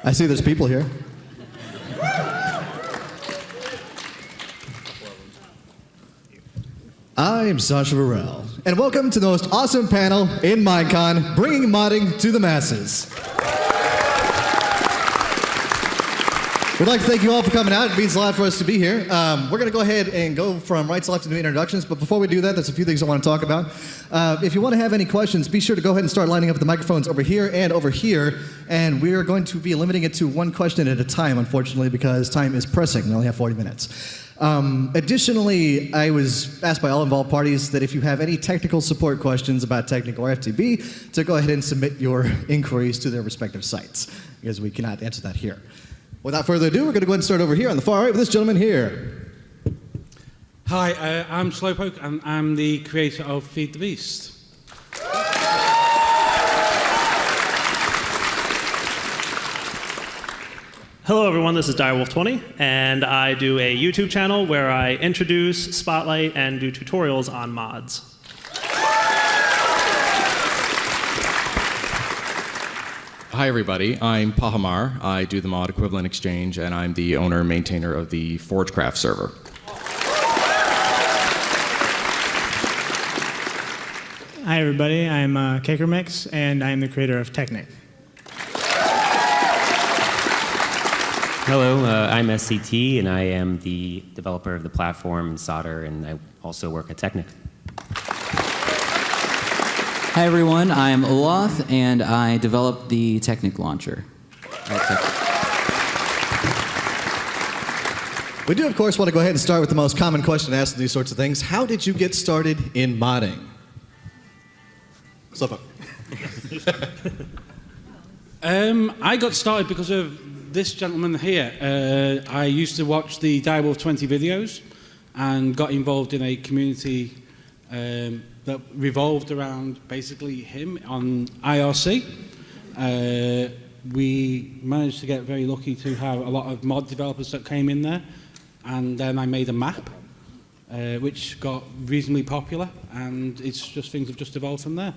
I see there's people here. I'm Sacheverell, and welcome to the most awesome panel in Minecon, bringing modding to the masses. We'd like to thank you all for coming out. It means a lot for us to be here. We're going to go ahead and go from right to left into introductions, but before we do that, there's a few things I want to talk about. If you want to have any questions, be sure to go ahead and start lining up the microphones over here, and we are going to be limiting it to one question at a time, unfortunately, because time is pressing. We only have 40 minutes. Additionally, I was asked by all involved parties that if you have any technical support questions about Technic or FTB, to go ahead and submit your inquiries to their respective sites, because we cannot answer that here. Without further ado, we're going to go ahead and start over here on the far right with this gentleman here. Hi, I'm Slowpoke, and I'm the creator of Feed the Beast. Hello everyone, this is Direwolf20, and I do a YouTube channel where I introduce, spotlight, and do tutorials on mods. Hi everybody, I'm Pahamar. I do the mod equivalent exchange, and I'm the owner and maintainer of the Forgecraft server. Hi everybody, I'm Kakermix, and I'm the creator of Technic. Hello, I'm SCT, and I am the developer of the platform and solder, and I also work at Technic. Hi everyone, I'm Olaf, and I developed the Technic launcher. We do, of course, want to go ahead and start with the most common question asked in these sorts of things. How did you get started in modding? Slowpoke. I got started because of this gentleman here. I used to watch the Direwolf20 videos and got involved in a community that revolved around basically him on IRC. We managed to get very lucky to have a lot of mod developers that came in there, and then I made a map which got reasonably popular, and it's just things have just evolved from there.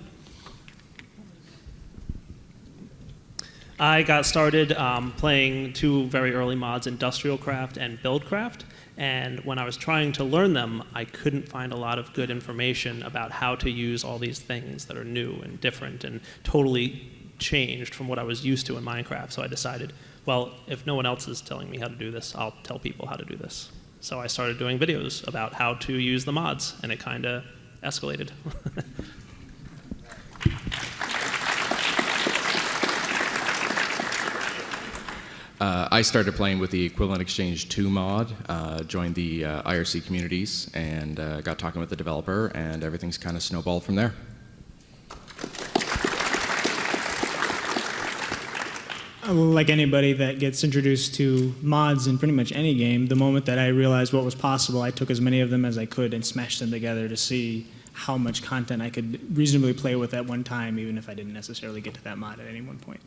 I got started playing two very early mods, Industrial Craft and Buildcraft, and when I was trying to learn them, I couldn't find a lot of good information about how to use all these things that are new and different and totally changed from what I was used to in Minecraft. So I decided, well, if no one else is telling me how to do this, I'll tell people how to do this. So I started doing videos about how to use the mods, and it kind of escalated. I started playing with the Equivalent Exchange 2 mod, joined the IRC communities, and got talking with the developer, and everything's kind of snowballed from there. Like anybody that gets introduced to mods in pretty much any game, the moment that I realized what was possible, I took as many of them as I could and smashed them together to see how much content I could reasonably play with at one time, even if I didn't necessarily get to that mod at any one point.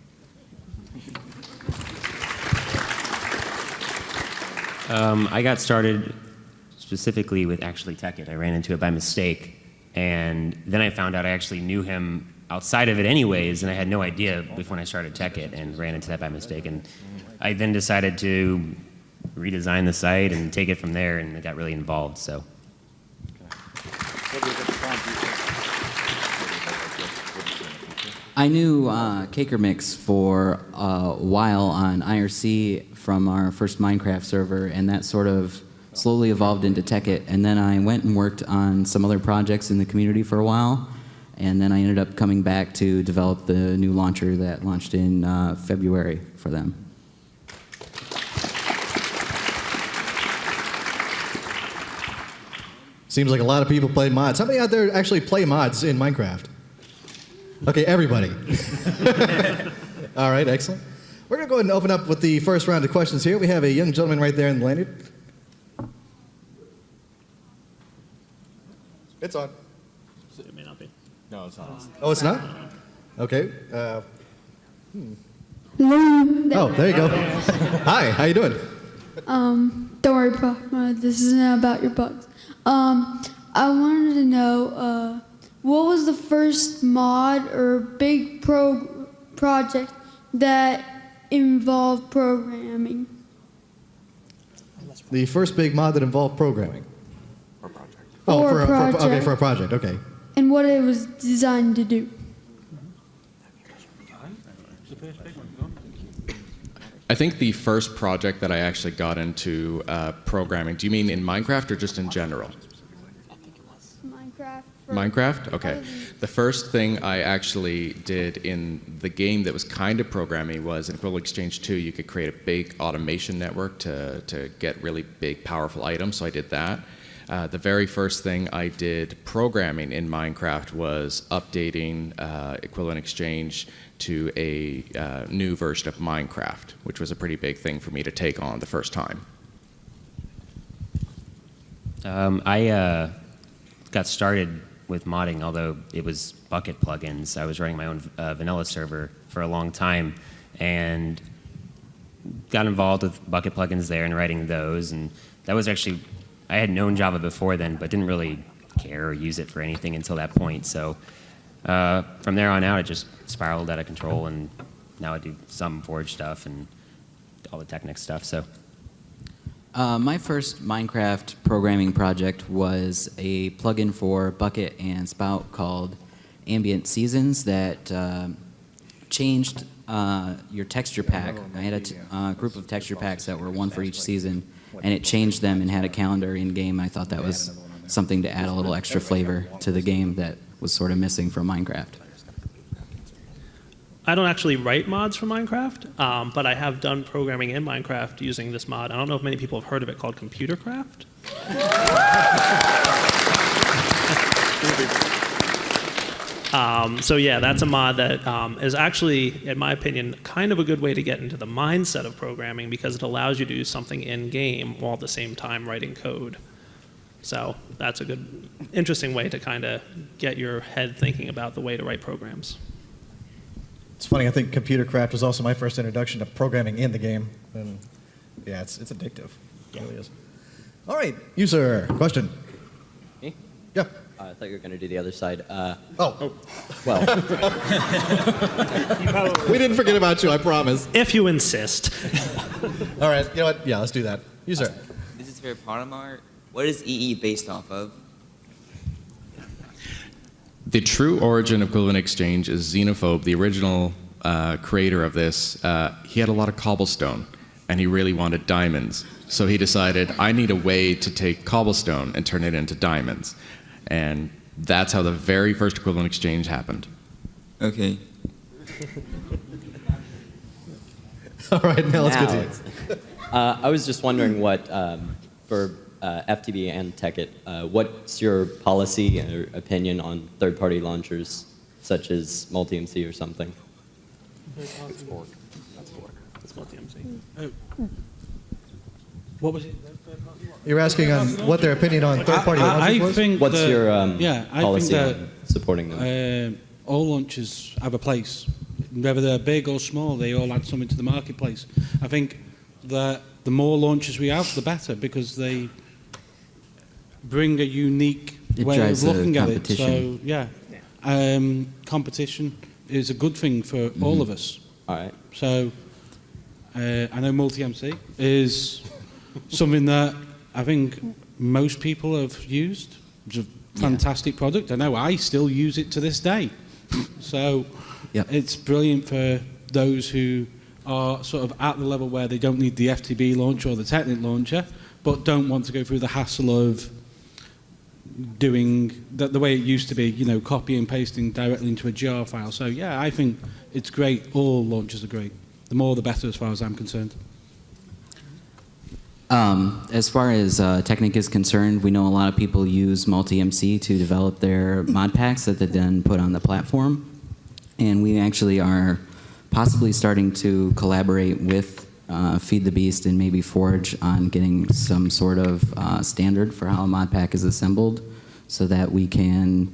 I got started specifically with actually Tekkit. I ran into it by mistake, and then I found out I actually knew him outside of it anyways, and I had no idea before I started Tekkit, and ran into that by mistake. And I then decided to redesign the site and take it from there, and it got really involved. So. I knew Kakermix for a while on IRC from our first Minecraft server, and that sort of slowly evolved into Tekkit. And then I went and worked on some other projects in the community for a while, and then I ended up coming back to develop the new launcher that launched in February for them. Seems like a lot of people play mods. How many out there actually play mods in Minecraft? Okay, everybody. All right, excellent. We're going to go ahead and open up with the first round of questions here. We have a young gentleman right there in the lanyard. It's on. It may not be. No, it's not. Oh, it's not? Okay. Hello. Oh, there you go. Hi, how you doing? Don't worry, this isn't about your bugs. I wanted to know, what was the first mod or big project that involved programming? The first big mod that involved programming. Or for project. okay, for a project. Okay. And what it was designed to do? I think the first project that I actually got into programming, do you mean in Minecraft or just in general? Minecraft. Minecraft? Okay. The first thing I actually did in the game that was kind of programming was in Equivalent Exchange 2, you could create a big automation network to get really big, powerful items, so I did that. The very first thing I did programming in Minecraft was updating Equivalent Exchange to a new version of Minecraft, which was a pretty big thing for me to take on the first time. I got started with modding, although it was bucket plugins. I was running my own vanilla server for a long time, and got involved with bucket plugins there and writing those. And that was actually, I had known Java before then, but didn't really care or use it for anything until that point. So from there on out, it just spiraled out of control, and now I do some Forge stuff and all the Technic stuff. So. My first Minecraft programming project was a plugin for Bucket and Spout called Ambient Seasons that changed your texture pack. I had a group of texture packs that were one for each season, and it changed them and had a calendar in-game. I thought that was something to add a little extra flavor to the game that was sort of missing from Minecraft. I don't actually write mods for Minecraft, but I have done programming in Minecraft using this mod. I don't know if many people have heard of it, called Computercraft. So yeah, that's a mod that is actually, in my opinion, kind of a good way to get into the mindset of programming, because it allows you to do something in-game while at the same time writing code. So that's a good, interesting way to kind of get your head thinking about the way to write programs. It's funny. I think Computercraft was also my first introduction to programming in the game, and yeah, it's addictive. It really is. All right, you sir, question. Me? Yeah. I thought you were going to do the other side. Oh. Well, We didn't forget about you, I promise. If you insist. All right, you know what? Yeah, let's do that. You sir. This is for Panamart. What is EE based off of? The true origin of Equivalent Exchange is Xenophobe, the original creator of this. He had a lot of cobblestone, and he really wanted diamonds. So he decided, I need a way to take cobblestone and turn it into diamonds. And that's how the very first Equivalent Exchange happened. Okay. All right, now let's now continue. I was just wondering what, for FTB and Tekkit, what's your policy or opinion on third-party launchers, such as MultiMC or something? It's multi-MC. What was it? You're asking on what their opinion on third-party I launchers was? think What's that- your I policy think on supporting them? all launchers have a place. Whether they're big or small, they all add something to the marketplace. I think that the more launchers we have, the better, because they bring a unique It way of drives the looking at it. competition. So, yeah, competition is a good thing for all of us. All right. So, I know multi-MC is something that I think most people have used. It's a fantastic product. I know I still use it to this day. So, Yep. it's brilliant for those who are sort of at the level where they don't need the FTB launcher or the Technic launcher, but don't want to go through the hassle of doing the way it used to be, you know, copy and pasting directly into a jar file. So yeah, I think it's great. All launchers are great. The more the better as far as I'm concerned. As far as Technic is concerned, we know a lot of people use MultiMC to develop their mod packs that they then put on the platform. And we actually are possibly starting to collaborate with Feed the Beast and maybe Forge on getting some sort of standard for how a mod pack is assembled, so that we can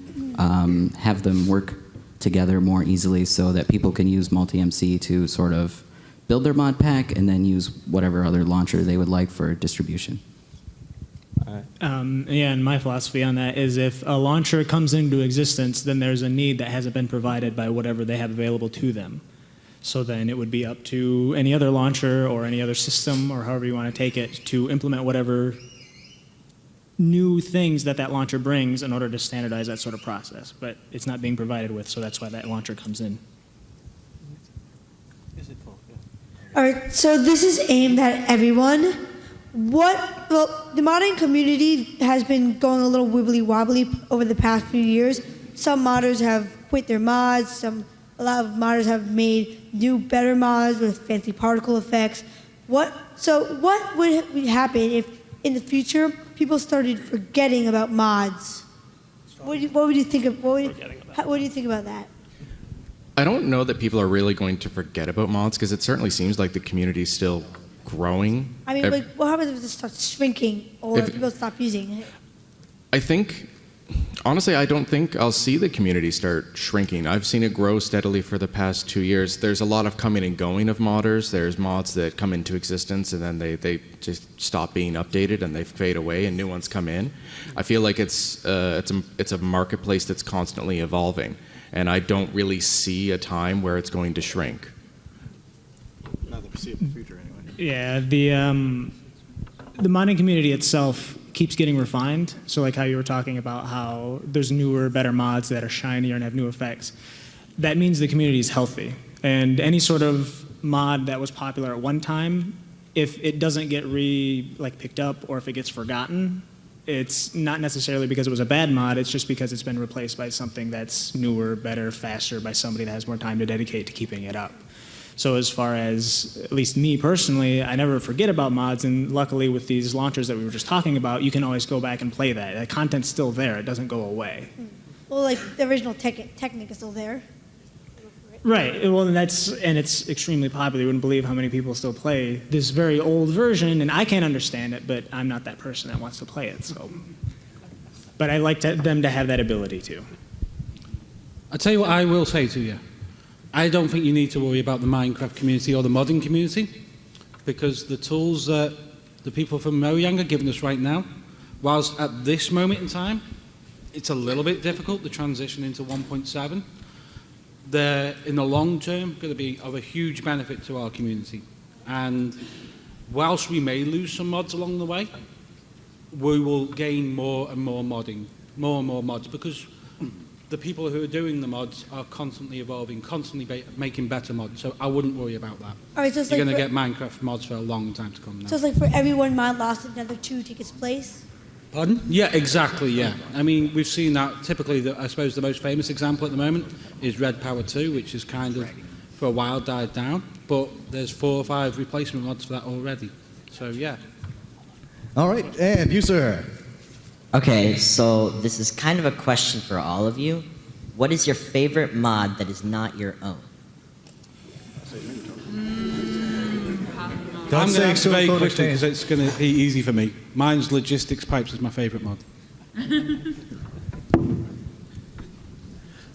have them work together more easily, so that people can use MultiMC to sort of build their mod pack and then use whatever other launcher they would like for distribution. Yeah, and my philosophy on that is if a launcher comes into existence, then there's a need that hasn't been provided by whatever they have available to them. So then it would be up to any other launcher or any other system or however you want to take it to implement whatever new things that that launcher brings in order to standardize that sort of process. But it's not being provided with, so that's why that launcher comes in. All right, so this is aimed at everyone. Well, the modding community has been going a little wibbly wobbly over the past few years. Some modders have quit their mods. A lot of modders have made new, better mods with fancy particle effects. What would happen if, in the future, people started forgetting about mods? What would you think of? What do you think about that? I don't know that people are really going to forget about mods because it certainly seems like the community is still growing. I mean, like, what happens if it starts shrinking or if people stop using it? I think, honestly, I don't think I'll see the community start shrinking. I've seen it grow steadily for the past 2 years. There's a lot of coming and going of modders. There's mods that come into existence and then they just stop being updated and they fade away and new ones come in. I feel like it's a marketplace that's constantly evolving. And I don't really see a time where it's going to shrink. Not the foreseeable future, anyway. Yeah, the modding community itself keeps getting refined. So like how you were talking about how there's newer, better mods that are shinier and have new effects. That means the community is healthy. And any sort of mod that was popular at one time, if it doesn't get picked up or if it gets forgotten, it's not necessarily because it was a bad mod, it's just because it's been replaced by something that's newer, better, faster, by somebody that has more time to dedicate to keeping it up. So as far as, at least me personally, I never forget about mods, and luckily with these launchers that we were just talking about, you can always go back and play that. The content's still there, it doesn't go away. Well, like the original Technic is still there. Right, well, and it's extremely popular. You wouldn't believe how many people still play this very old version, and I can't understand it, but I'm not that person that wants to play it, so. But I like them to have that ability to. I'll tell you what I will say to you. I don't think you need to worry about the Minecraft community or the modding community, because the tools that the people from Mojang are giving us right now, whilst at this moment in time, it's a little bit difficult to transition into 1.7, they're, in the long term, going to be of a huge benefit to our community. And whilst we may lose some mods along the way, we will gain more and more modding, more and more mods, because the people who are doing the mods are constantly evolving, constantly making better mods. So I wouldn't worry about that. All right, so it's You're like going to get Minecraft mods for a long time to come now. So it's like for every one mod lost, another two take its place? Pardon? Yeah, exactly, yeah. I mean, we've seen that typically, I suppose the most famous example at the moment is Red Power 2, which is kind of, for a while, died down. But there's 4 or 5 replacement mods for that already. So, yeah. All right, and you, sir. Okay, so this is kind of a question for all of you. What is your favorite mod that is not your own? I'm going to answer very quickly because it's going to be easy for me. Mine's Logistics Pipes is my favourite mod.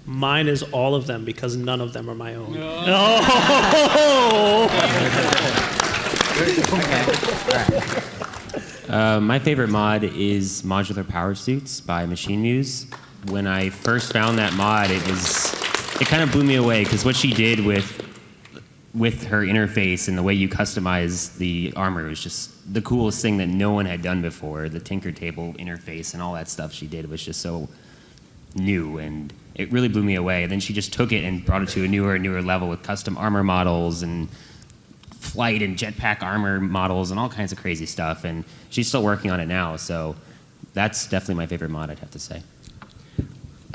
Mine is all of them because none of them are my own. My favorite mod is Modular Power Suits by Machine Muse. When I first found that mod, it kind of blew me away because what she did with her interface and the way you customize the armor was just the coolest thing that no one had done before. The Tinker Table interface and all that stuff she did was just so new, and it really blew me away. And then she just took it and brought it to a newer and newer level with custom armor models and flight and jetpack armor models and all kinds of crazy stuff. And she's still working on it now, so that's definitely my favorite mod, I'd have to say.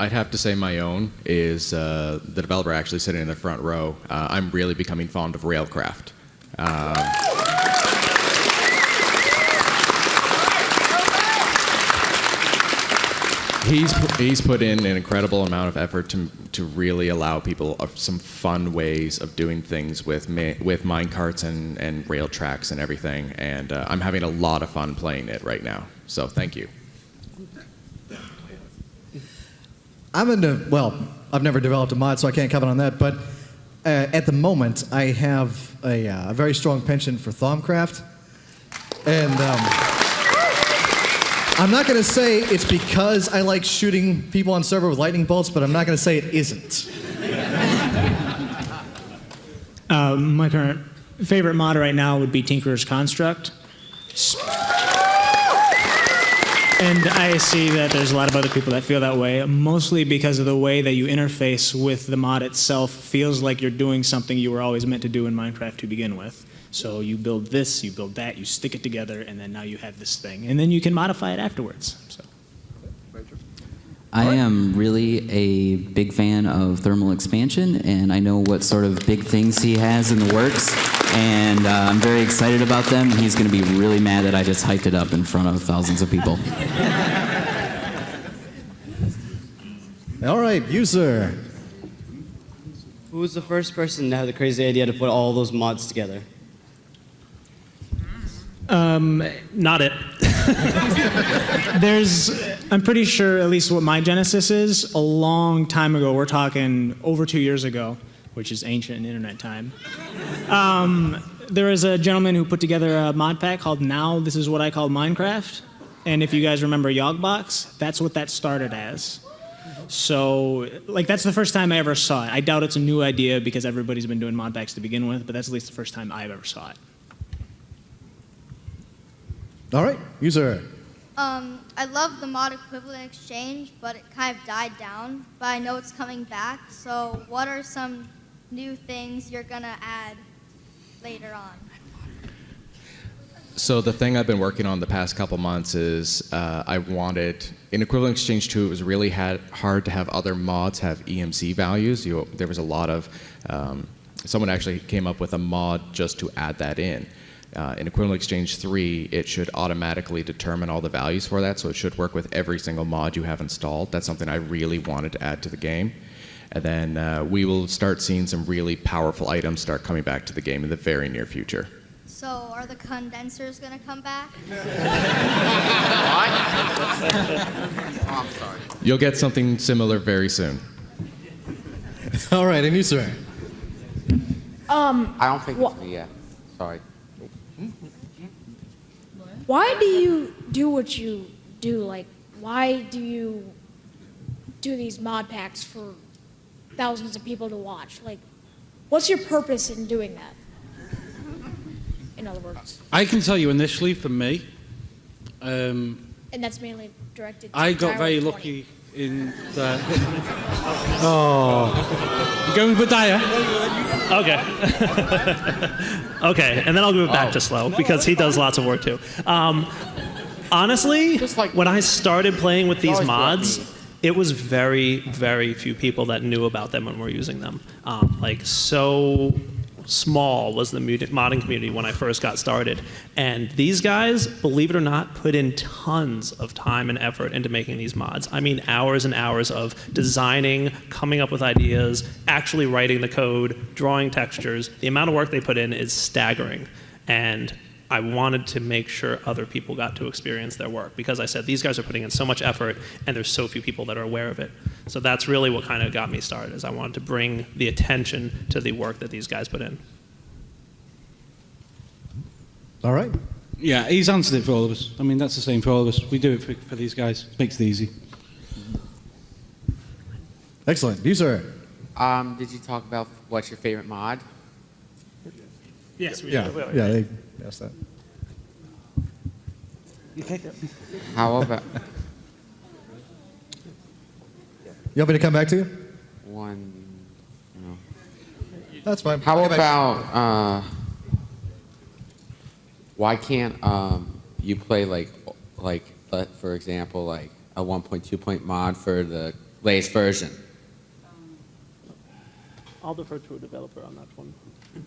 I'd have to say my own is the developer actually sitting in the front row. I'm really becoming fond of Railcraft. He's put in an incredible amount of effort to really allow people some fun ways of doing things with minecarts and rail tracks and everything. And I'm having a lot of fun playing it right now. So thank you. I've never developed a mod, so I can't comment on that, but at the moment, I have a very strong penchant for Thaumcraft, and I'm not going to say it's because I like shooting people on server with lightning bolts, but I'm not going to say it isn't. My current favorite mod right now would be Tinkerer's Construct. And I see that there's a lot of other people that feel that way, mostly because of the way that you interface with the mod itself feels like you're doing something you were always meant to do in Minecraft to begin with. So you build this, you build that, you stick it together, and then now you have this thing. And then you can modify it afterwards. So. I am really a big fan of thermal expansion, and I know what sort of big things he has in the works, and I'm very excited about them. He's going to be really mad that I just hyped it up in front of thousands of people. All right, you, sir. Who was the first person to have the crazy idea to put all those mods together? Not it. I'm pretty sure, at least what my genesis is, a long time ago, we're talking over 2 years ago, which is ancient in internet time. There was a gentleman who put together a mod pack called Now This Is What I Call Minecraft. And if you guys remember Yogbox, that's what that started as. So, that's the first time I ever saw it. I doubt it's a new idea because everybody's been doing mod packs to begin with, but that's at least the first time I've ever saw it. All right, you, sir. I love the mod equivalent exchange, but it kind of died down. But I know it's coming back. So what are some new things you're gonna add later on? So the thing I've been working on the past couple months is I wanted, in Equivalent Exchange 2, it was really hard to have other mods have EMC values. There was a lot of, someone actually came up with a mod just to add that in. In Equivalent Exchange 3, it should automatically determine all the values for that, so it should work with every single mod you have installed. That's something I really wanted to add to the game. And then we will start seeing some really powerful items start coming back to the game in the very near future. So are the condensers gonna come back? Oh, I'm sorry. You'll get something similar very soon. All right, and you, sir. I don't think it's me yet. Sorry. Why do you do what you do? Like, why do you do these mod packs for thousands of people to watch? Like, what's your purpose in doing that? In other words. I can tell you initially, for me, And that's mainly directed to I got Gyro very 20. lucky in that. Oh, you going with Dyer? Okay. Okay, and then I'll move back to Slow because he does lots of work too. Honestly, when I started playing with these mods, it was very, very few people that knew about them and were using them. So small was the modding community when I first got started. And these guys, believe it or not, put in tons of time and effort into making these mods. I mean, hours and hours of designing, coming up with ideas, actually writing the code, drawing textures. The amount of work they put in is staggering. And I wanted to make sure other people got to experience their work because I said, these guys are putting in so much effort and there's so few people that are aware of it. So that's really what kind of got me started, is I wanted to bring the attention to the work that these guys put in. All right. Yeah, he's answered it for all of us. I mean, that's the same for all of us. We do it for these guys. Makes it easy. Excellent. You, sir. Did you talk about what's your favorite mod? Yes, we Yeah, did. yeah, they asked that. How about You want me to come back to you? one? No. That's fine. How I'll get back. about why can't you play for example like a 1.2 point mod for the latest version? I'll defer to a developer on that one. I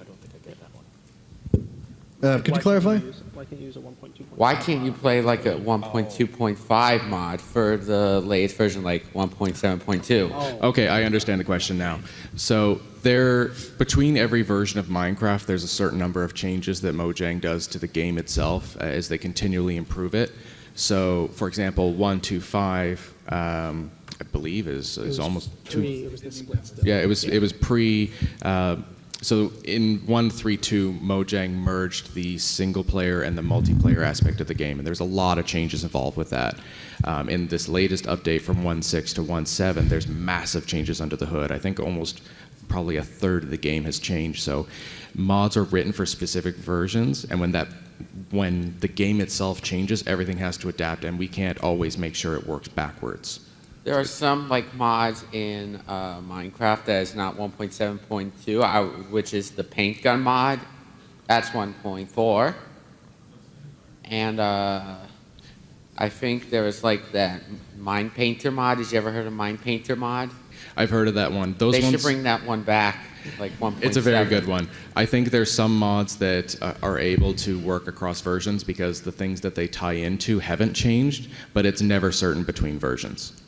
don't think I get that one. Could you clarify? Why can't you use a 1.2? Why can't you play like a 1.2.5 mod for the latest version, like 1.7.2? Okay, I understand the question now. So between every version of Minecraft, there's a certain number of changes that Mojang does to the game itself as they continually improve it. So, for example, 1.2.5, I believe, is almost two. It was the split still. Yeah, it was pre. So in 1.3.2, Mojang merged the single player and the multiplayer aspect of the game, and there's a lot of changes involved with that. In this latest update from 1.6 to 1.7, there's massive changes under the hood. I think almost probably a third of the game has changed. So mods are written for specific versions, and when the game itself changes, everything has to adapt, and we can't always make sure it works backwards. There are some like mods in Minecraft that is not 1.7.2, which is the paint gun mod. That's 1.4. And I think there was like that Mine Painter mod. Did you ever heard of Mine Painter mod? I've heard of that one. They should bring that one back, like 1.7. It's a very good one. I think there's some mods that are able to work across versions because the things that they tie into haven't changed, but it's never certain between versions.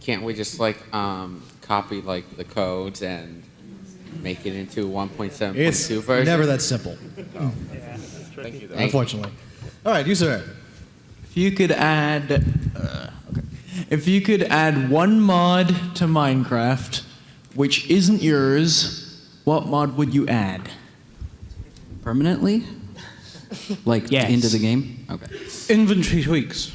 Can't we just like copy like the codes and make it into 1.7.2 It's version? never that simple. Thank you, though. Unfortunately. All right, you sir. If you could add, if you could add one mod to Minecraft, which isn't yours, what mod would you add? Permanently? Like Yes. into the game? Okay. Inventory tweaks.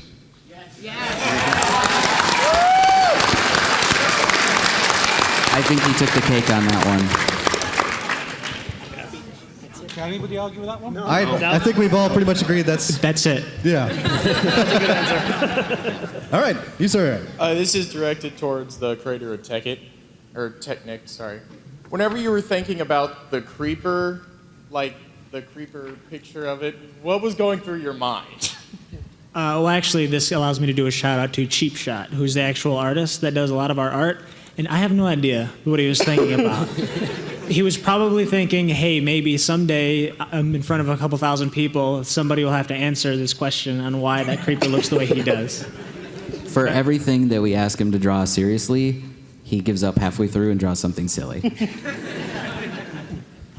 I think he took the cake on that one. Can anybody argue with that one? I think we've all pretty much agreed that's it. Yeah. That's a good answer. All right, you sir. This is directed towards the creator of Technic, sorry. Whenever you were thinking about the creeper, like the creeper picture of it, what was going through your mind? Well, actually, this allows me to do a shout out to Cheap Shot, who's the actual artist that does a lot of our art, and I have no idea what he was thinking about. He was probably thinking, hey, maybe someday in front of a couple thousand people, somebody will have to answer this question on why that creeper looks the way he does. For everything that we ask him to draw seriously, he gives up halfway through and draws something silly.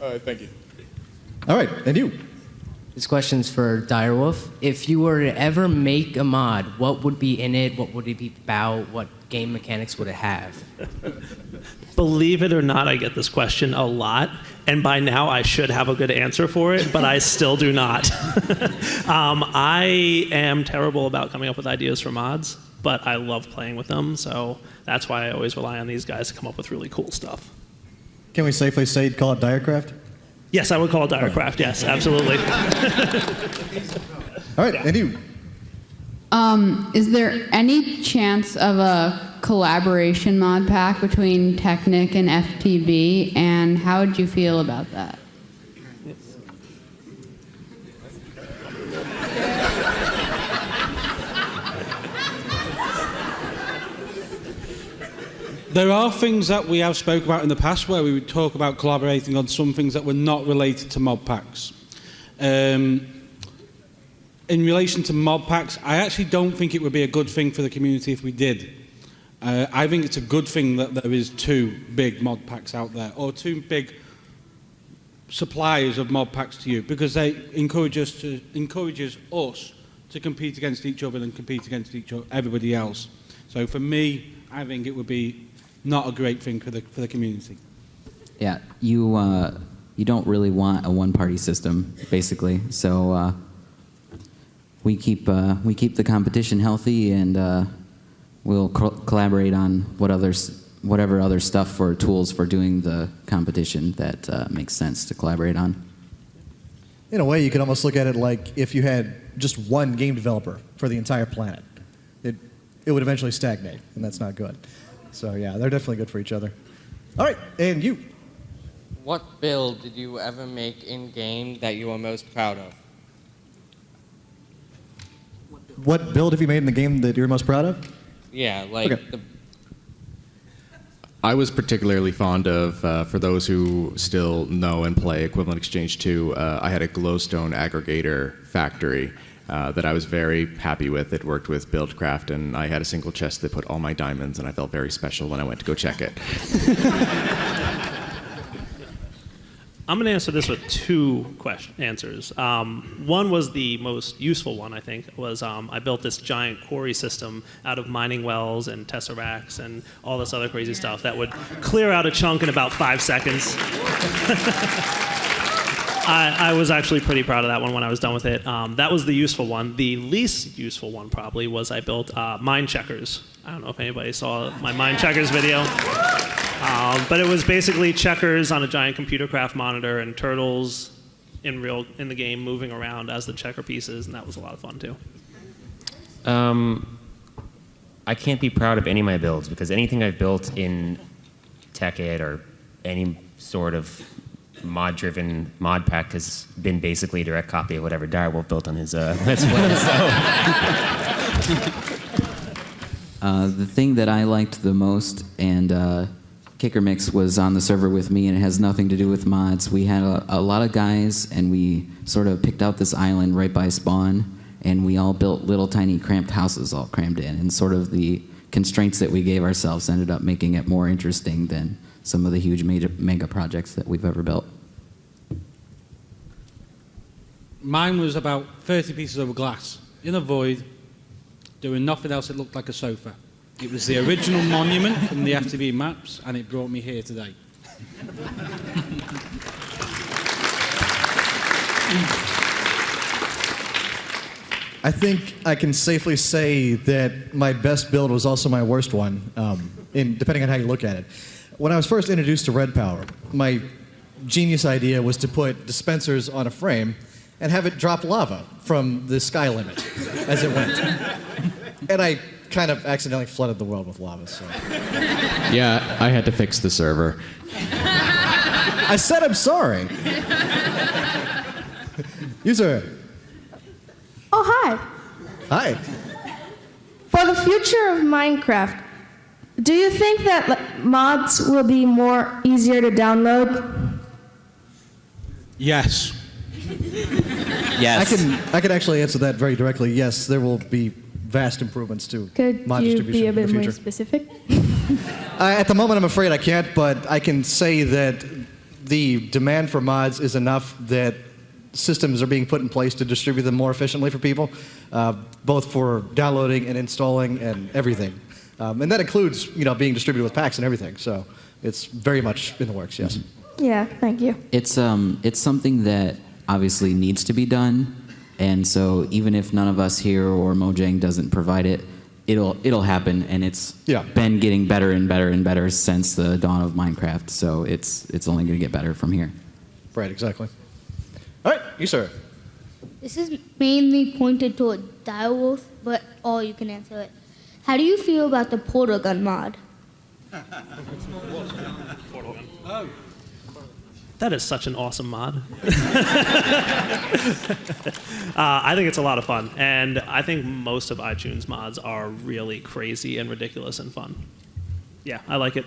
Thank you. All right, and you. This question's for Direwolf. If you were to ever make a mod, what would be in it? What would it be about? What game mechanics would it have? Believe it or not, I get this question a lot, and by now I should have a good answer for it, but I still do not. I am terrible about coming up with ideas for mods, but I love playing with them, so that's why I always rely on these guys to come up with really cool stuff. Can we safely say you'd call it Direcraft? Yes, I would call it Direcraft, yes, absolutely. All right, and you. Is there any chance of a collaboration mod pack between Technic and FTV, and how would you feel about that? There are things that we have spoke about in the past where we would talk about collaborating on some things that were not related to mod packs. In relation to mod packs, I actually don't think it would be a good thing for the community if we did. I think it's a good thing that there is two big mod packs out there, or two big suppliers of mod packs to you, because they encourages us to compete against each other and compete against everybody else. So for me, I think it would be not a great thing for the community. Yeah, you don't really want a one-party system, basically. So we keep the competition healthy, and we'll collaborate on whatever other stuff or tools for doing the competition that makes sense to collaborate on. In a way, you could almost look at it like if you had just one game developer for the entire planet. It would eventually stagnate, and that's not good. So yeah, they're definitely good for each other. All right, and you. What build did you ever make in-game that you are most proud of? What build have you made in the game that you're most proud of? Yeah, like Okay. I was particularly fond of, for those who still know and play Equivalent Exchange 2, I had a glowstone aggregator factory that I was very happy with. It worked with Buildcraft, and I had a single chest that put all my diamonds, and I felt very special when I went to go check it. I'm going to answer this with two answers. One was the most useful one, I think, was I built this giant quarry system out of mining wells and tesseracts and all this other crazy stuff that would clear out a chunk in about 5 seconds. I was actually pretty proud of that one when I was done with it. That was the useful one. The least useful one probably was I built mine checkers. I don't know if anybody saw my mine checkers video. But it was basically checkers on a giant computer craft monitor and turtles in the game moving around as the checker pieces, and that was a lot of fun too. I can't be proud of any of my builds because anything I've built in TechEd or any sort of mod-driven mod pack has been basically a direct copy of whatever Direwolf built on his Let's Play. The thing that I liked the most, and Kicker Mix was on the server with me, and it has nothing to do with mods. We had a lot of guys, and we sort of picked out this island right by spawn, and we all built little tiny cramped houses all crammed in, and sort of the constraints that we gave ourselves ended up making it more interesting than some of the huge mega projects that we've ever built. Mine was about 30 pieces of glass in a void, doing nothing else. It looked like a sofa. It was the original monument from the FTB maps, and it brought me here today. I think I can safely say that my best build was also my worst one, depending on how you look at it. When I was first introduced to Red Power, my genius idea was to put dispensers on a frame and have it drop lava from the sky limit as it went. And I kind of accidentally flooded the world with lava, so. Yeah, I had to fix the server. I said I'm sorry. User. Oh, hi. Hi. For the future of Minecraft, do you think that mods will be more easier to download? Yes. Yes. I can actually answer that very directly. Yes, there will be vast improvements to Could mod you distribution be a in the bit more future. specific? At the moment, I'm afraid I can't, but I can say that the demand for mods is enough that systems are being put in place to distribute them more efficiently for people, both for downloading and installing and everything. And that includes, being distributed with packs and everything. So it's very much in the works, yes. Yeah, thank you. It's something that obviously needs to be done, and so even if none of us here or Mojang doesn't provide it, it'll happen, and it's been getting better and better and better since the dawn of Minecraft. So it's only going to get better from here. Right, exactly. All right, you sir. This is mainly pointed toward Direwolf, but you can answer it. How do you feel about the portal gun mod? That is such an awesome mod. I think it's a lot of fun, and I think most of iTunes mods are really crazy and ridiculous and fun. Yeah, I like it.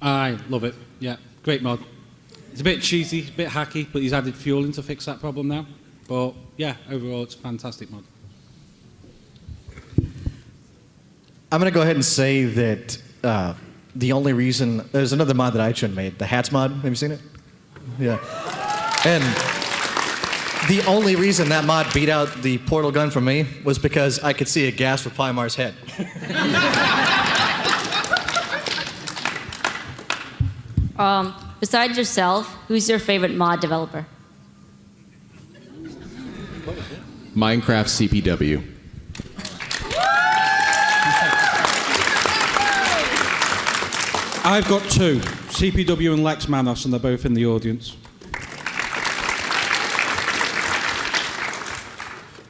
I love it. Yeah, great mod. It's a bit cheesy, a bit hacky, but he's added fuel in to fix that problem now. But yeah, overall, it's a fantastic mod. I'm going to go ahead and say that the only reason... There's another mod that iChun made, the Hats mod. Have you seen it? Yeah. And the only reason that mod beat out the portal gun from me was because I could see a gas with Pymar's head. Besides yourself, who's your favorite mod developer? Minecraft CPW. I've got two, CPW and Lex Manos, and they're both in the audience.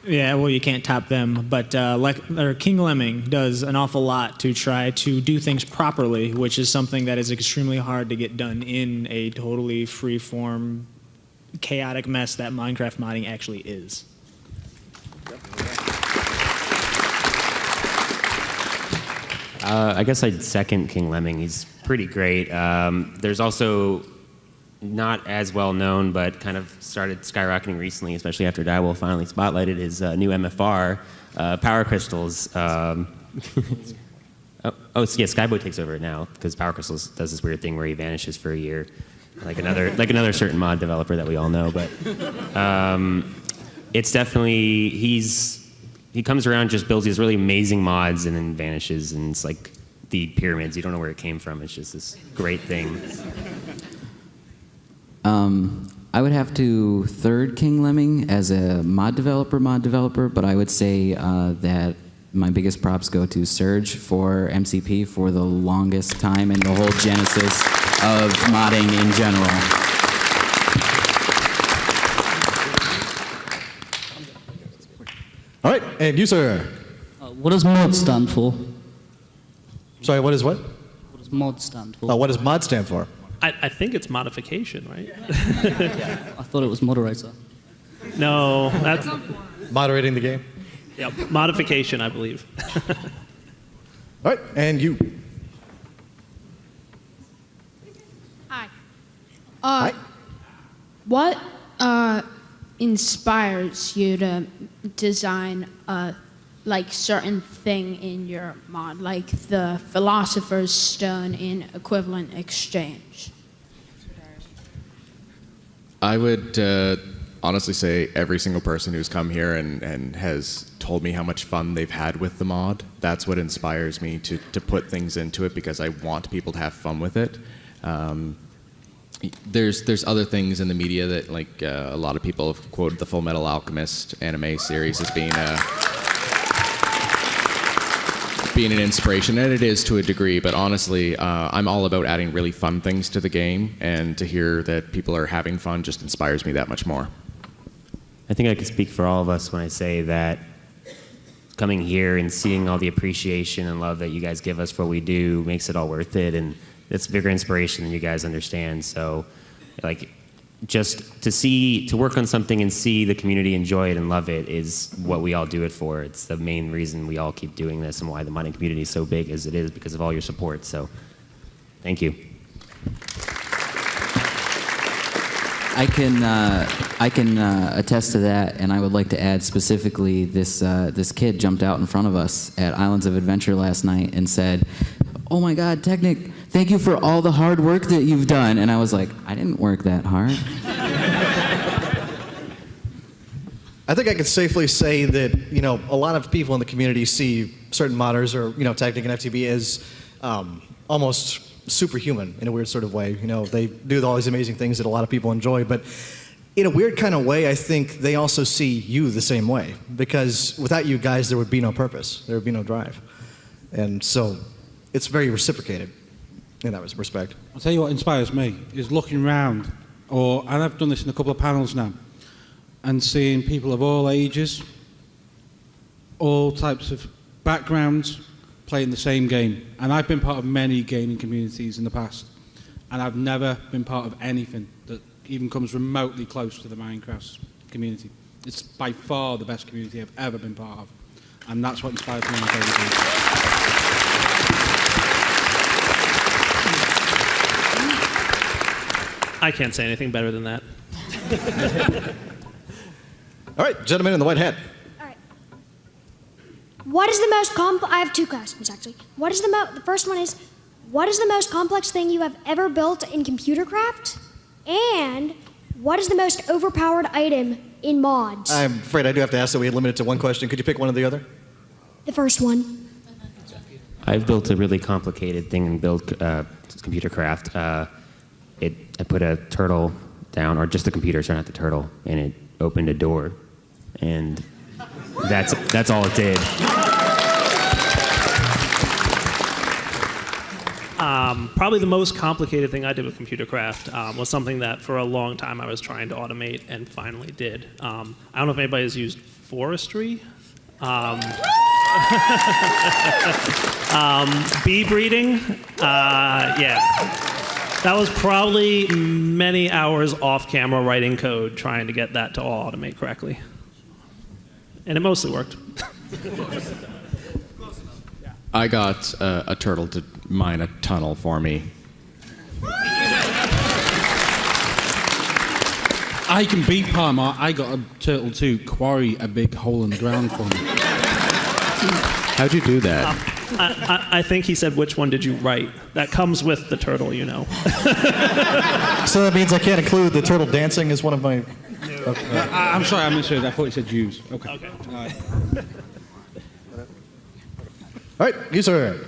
Yeah, well, you can't top them, but King Lemming does an awful lot to try to do things properly, which is something that is extremely hard to get done in a totally free-form, chaotic mess that Minecraft modding actually is. I guess I'd second King Lemming. He's pretty great. There's also not as well known, but kind of started skyrocketing recently, especially after Direwolf finally spotlighted his new MFR, Power Crystals. Skyboy takes over now because Power Crystals does this weird thing where he vanishes for a year, like another certain mod developer that we all know. But it's definitely he comes around, just builds these really amazing mods, and then vanishes, and it's like the pyramids. You don't know where it came from. It's just this great thing. I would have to third King Lemming as a mod developer, but I would say that my biggest props go to Surge for MCP for the longest time and the whole genesis of modding in general. All right, and you, sir. What does mod stand for? Sorry, what is what? What does mod stand for? Oh, what does mod stand for? I think it's modification, right? I thought it was moderator. No, that's Moderating the game. yep, modification, I believe. All right, and you. Hi. What inspires you to design a certain thing in your mod, like the Philosopher's Stone in Equivalent Exchange? I would honestly say every single person who's come here and has told me how much fun they've had with the mod. That's what inspires me to put things into it, because I want people to have fun with it. There's other things in the media that, like, a lot of people have quoted the Full Metal Alchemist anime series as being an inspiration, and it is to a degree, but honestly, I'm all about adding really fun things to the game, and to hear that people are having fun just inspires me that much more. I think I can speak for all of us when I say that coming here and seeing all the appreciation and love that you guys give us for what we do makes it all worth it, and it's bigger inspiration than you guys understand. So, like, just to work on something and see the community enjoy it and love it is what we all do it for. It's the main reason we all keep doing this, and why the modding community is so big as it is, because of all your support. So, thank you. I can attest to that, and I would like to add specifically this kid jumped out in front of us at Islands of Adventure last night and said, "Oh my God, Technic, thank you for all the hard work that you've done." And I was like, I didn't work that hard. I think I could safely say that, a lot of people in the community see certain modders or, Technic and FTB as almost superhuman in a weird sort of way. They do all these amazing things that a lot of people enjoy, but in a weird kind of way, I think they also see you the same way, because without you guys, there would be no purpose. There would be no drive. And so it's very reciprocated in that respect. I'll tell you what inspires me is looking around, and I've done this in a couple of panels now, and seeing people of all ages, all types of backgrounds, playing the same game. And I've been part of many gaming communities in the past, and I've never been part of anything that even comes remotely close to the Minecraft community. It's by far the best community I've ever been part of, and that's what inspires me on a daily basis. I can't say anything better than that. All right, gentleman in the white hat. What is the most I have two questions, actually. The first one is, what is the most complex thing you have ever built in computer craft? And what is the most overpowered item in mods? I'm afraid I do have to ask that we limit it to one question. Could you pick one or the other? The first one. I've built a really complicated thing in computer craft. I put a turtle down, or just the computer, sorry, not the turtle, and it opened a door, and that's all it did. Probably the most complicated thing I did with computer craft was something that for a long time I was trying to automate and finally did. I don't know if anybody has used forestry. Bee breeding. Yeah. That was probably many hours off camera writing code trying to get that to all automate correctly. And it mostly worked. I got a turtle to mine a tunnel for me. I can beat Parma. I got a turtle to quarry a big hole in the ground for me. How'd you do that? I think he said, which one did you write? That comes with the turtle, you know. So that means I can't include the turtle dancing as one of my... Okay. I'm sorry, I misheard. I thought you said Jews. Okay. All right. All right, you sir.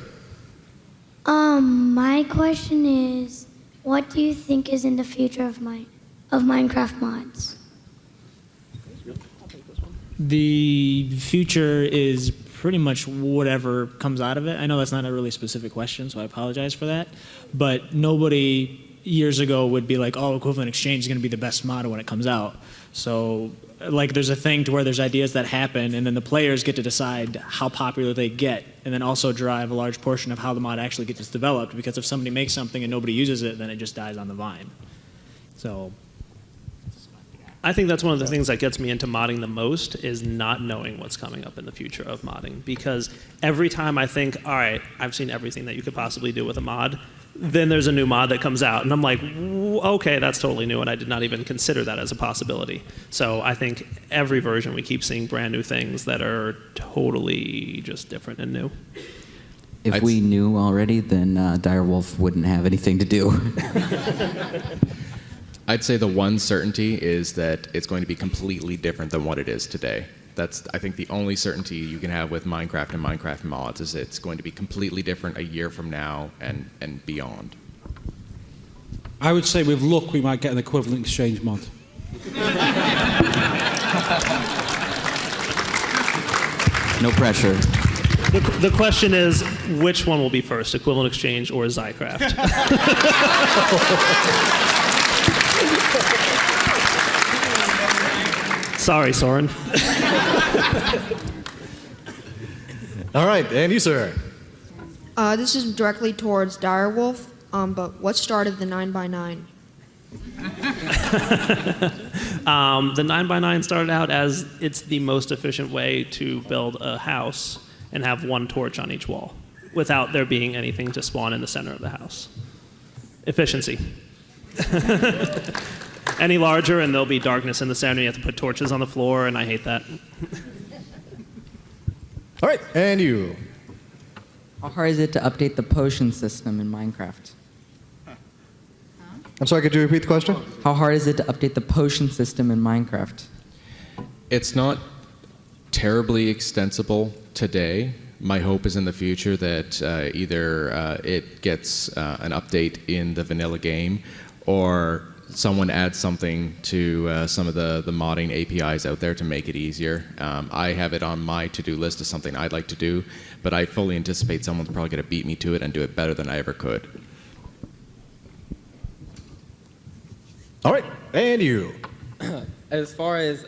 My question is, what do you think is in the future of Minecraft mods? The future is pretty much whatever comes out of it. I know that's not a really specific question, so I apologize for that. But nobody years ago would be like, oh, Equivalent Exchange is going to be the best mod when it comes out. So like there's a thing to where there's ideas that happen, and then the players get to decide how popular they get, and then also drive a large portion of how the mod actually gets developed, because if somebody makes something and nobody uses it, then it just dies on the vine. So I think that's one of the things that gets me into modding the most is not knowing what's coming up in the future of modding. Because every time I think, all right, I've seen everything that you could possibly do with a mod, then there's a new mod that comes out, and I'm like, okay, that's totally new, and I did not even consider that as a possibility. So I think every version we keep seeing brand new things that are totally just different and new. If we knew already, then Direwolf wouldn't have anything to do. I'd say the one certainty is that it's going to be completely different than what it is today. That's, I think, the only certainty you can have with Minecraft and Minecraft mods is it's going to be completely different a year from now and beyond. I would say with luck we might get an Equivalent Exchange mod. No pressure. The question is, which one will be first, Equivalent Exchange or Zycraft? Sorry, Soren. All right, and you, sir. This is directly towards Direwolf, but what started the 9x9? The 9x9 started out as it's the most efficient way to build a house and have one torch on each wall without there being anything to spawn in the center of the house. Efficiency. Any larger and there'll be darkness in the center. You have to put torches on the floor, and I hate that. All right, and you. How hard is it to update the potion system in Minecraft? I'm sorry, could you repeat the question? How hard is it to update the potion system in Minecraft? It's not terribly extensible today. My hope is in the future that either it gets an update in the vanilla game, or someone adds something to some of the modding APIs out there to make it easier. I have it on my to-do list as something I'd like to do, but I fully anticipate someone's probably going to beat me to it and do it better than I ever could. All right, and you. As far as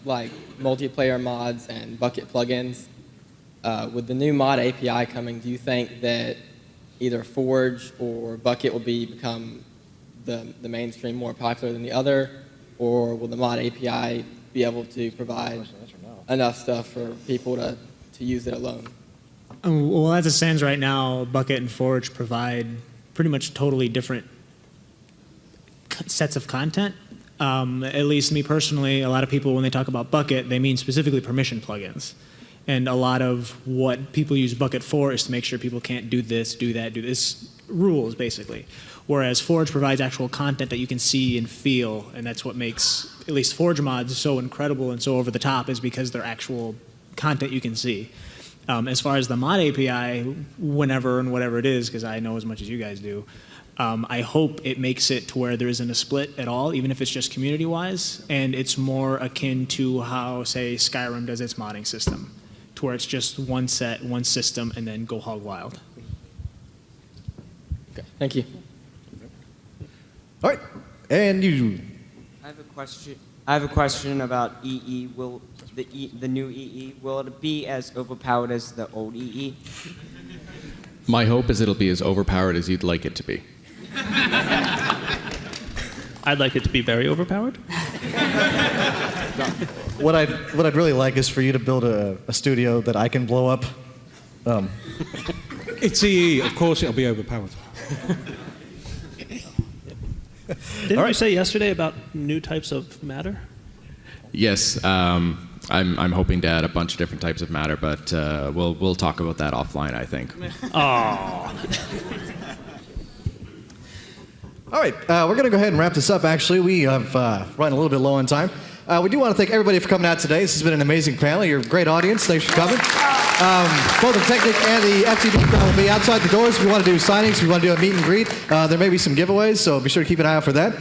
like multiplayer mods and bucket plugins, with the new mod API coming, do you think that either Forge or Bucket will become the mainstream more popular than the other, or will the mod API be able to provide enough stuff for people to use it alone? Well, as it stands right now, Bucket and Forge provide pretty much totally different sets of content. At least me personally, a lot of people, when they talk about Bucket, they mean specifically permission plugins. And a lot of what people use Bucket for is to make sure people can't do this, do that, do this, rules, basically. Whereas Forge provides actual content that you can see and feel, and that's what makes at least Forge mods so incredible and so over the top, is because they're actual content you can see. As far as the mod API, whenever and whatever it is, because I know as much as you guys do, I hope it makes it to where there isn't a split at all, even if it's just community-wise, and it's more akin to how, say, Skyrim does its modding system, to where it's just one set, one system, and then go hog wild. Okay, thank you. All right, and you. I have a question about EE. Will the new EE, will it be as overpowered as the old EE? My hope is it'll be as overpowered as you'd like it to be. I'd like it to be very overpowered. What I'd really like is for you to build a studio that I can blow up. It's EE, of course it'll be overpowered. Didn't you say yesterday about new types of matter? Yes, I'm hoping to add a bunch of different types of matter, but we'll talk about that offline, I think. All right, we're going to go ahead and wrap this up, actually. We have run a little bit low on time. We do want to thank everybody for coming out today. This has been an amazing panel. You're a great audience. Thanks for coming. Both the Technic and the FTD crowd will be outside the doors if you want to do signings, if you want to do a meet and greet. There may be some giveaways, so be sure to keep an eye out for that.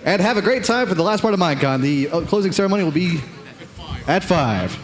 And have a great time for the last part of Minecon. The closing ceremony will be at 5.